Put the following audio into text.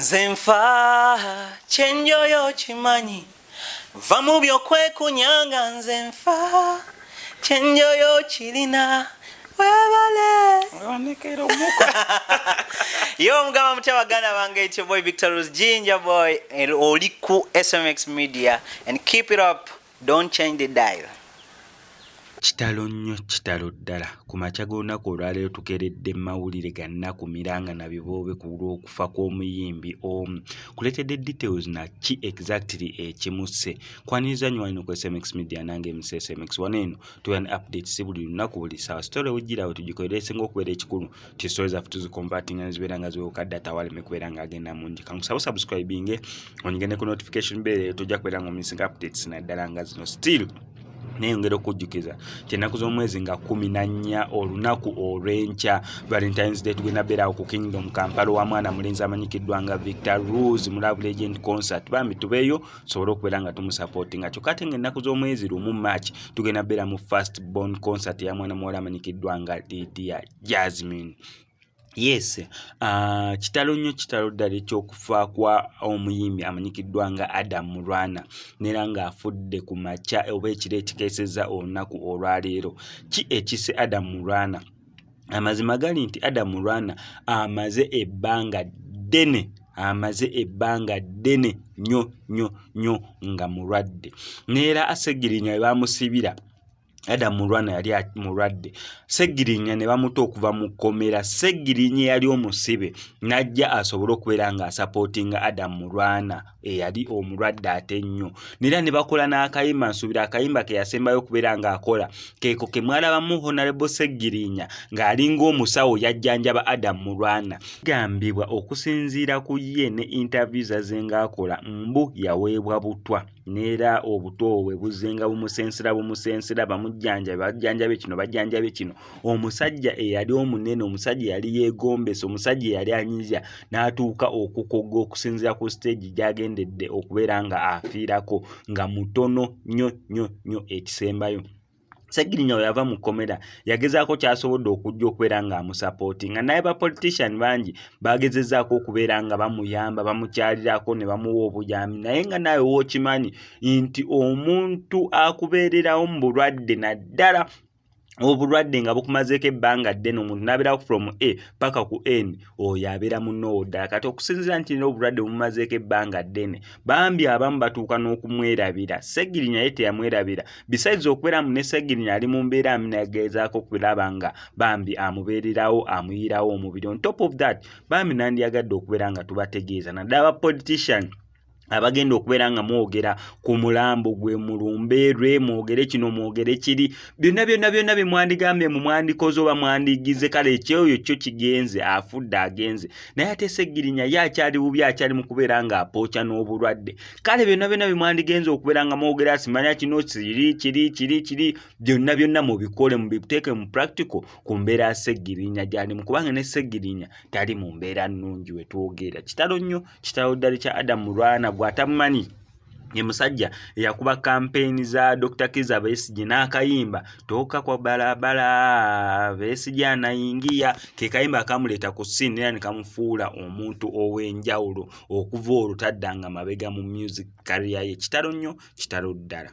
Nzenfa chenjoyo chimanyi vamu byokwekunyanga nzenfa chenjoyo chilina webale yo mugama mutawagana bange, it's your boy Victor's Ginger Boy oliku SMX Media, and keep it up, don't change the dial. Kitalo nnyo kitalo ddala ku makya g'olunaku olwaleero tukeredde mawulire gannaku miranga na biboobe ku lw'okufa kw'omuyimbi omu. Kuleetedde details na ki exactly ekimuse. Kwaniriza nnyo wano ku SMX Media nange MC SMX wano eno tuwa ne updates buli lunaku buli ssaawa. Story wejjirawo tugikolera esinga okubeera ekikulu ti stories zaffe tuziconvertinga ne zibeera nga ziwuka data waleme kubeera ng'agenda mungi. Kankusaba subscribinge onyigende ku notification bell tojja kubeera ng'omisinga updates naddala nga zino. Still neyongera okujjukiza kyennaku z'omwezi nga 14 olunaku olw'enkya Valentine's Day tugenda beerawo ku Kingdom Kampala wa mwana mulenzi amanyikiddwa nga Victor Rose mu Love Legend concert. Bambi tubeeyo sobole okubeera nga tumusupportinga. Kyokka ate ng'ennaku z'omwezi lumu March tugenda beera mu First Born concert ya mwana muwala amanyikiddwa nga Lydia Jasmine. Yes, kitalo nnyo kitalo ddala ekyokufa kwa omuyimbi amanyikiddwa nga Adam Mulwana nera nga afudde ku makya oba ekiro ekikeesezza olunaku olwaleero. Ki ekise Adam Mulwana? Amazima gali nti Adam Mulwana amaze ebbanga ddene nnyo nga mulwadde, neera asegirinya bamusibira Adam Mulwana yali mulwadde. Segirinya ne bamuta okuva mu kkomera. Segirinya yali omusibe najja asobole okubeera nga supportinga Adam Mulwana eyali omulwadde ate nnyo. Nera ne bakola n'akayimba, nsubira akayimba ke yasembayo okubeera nga akola keeko ke mwalabamu Honorable Segirinya ng'alinga omusawo yajjanjaba Adam Mulwana. Gambibwa okusinziira ku ye ne interviews azenga akola mbu yaweebwa butwa, nera obutwa bwe buzenga bumusensera bajjanjabe kino. Omusajja eyali omunene, omusajja yali yeegombesa, omusajja yali anyiza n'atuuka okukoga okusinziira ku stage gy'agendedde okubeera nga afiirako nga mutono nnyo ekisembayo. Segirinya yava mu kkomera yagezaako kyasobodde okujja okubeera nga amusupportinga, naye ba politician bangi bagezezzaako okubeera nga bamuyamba bamukyalirako ne bamuwa obuyambi, naye nga nawe wookimanyi nti omuntu akubeererawo mu bulwadde naddala obulwadde nga bukumazeeko ebbanga ddene omuntu n'abeerawo from A paka ku N, oyo abeera munno ddala. Kati okusinziira nti obulwadde bumumazeeko ebbanga ddene, Bambi abamu batuuka n'okumwerabira. Segirinya ye teyamwerabira, besides okubeera mu ne Segirinya ali mu mbeera aminagezaako okulaba nga Bambi amubeererawo amuyirawo omubiri. On top of that, Bambi nandiyagadde okubeera nga tubategeeza naddala ba politician abagenda okubeera nga mwogera ku mulambo gwe mulumbeerwe, mwogere kino mwogere kiri, byonna bimwandigambye mu mwandikoze oba mwandigize, kale ekyoyo kyo kigenze, afudde agenze. Naye ate Segirinya ye akyali bubi, akyali mu kubeera nga apookya n'obulwadde. Kale byonna bimwandigenze okubeera nga mwogera simanya kino kiri, byonna mubikole mubiteeke mu practical ku mbeera ya Segirinya gy'alimu, kubanga ne Segirinya tali mu mbeera nnungi we twogera. Kitalo nnyo kitalo ddala kya Adam Mulwana gwatamumanyi ye musajja eyakuba campaign za Dr. Kizza Besigye n'akayimba toka kwa barabara Besigye anayingia, ke kayimba akamuleeta ku scene era ne kamufuula omuntu ow'enjawulo okuva olwo taddanga mabega mu music career ye. Kitalo nnyo kitalo ddala.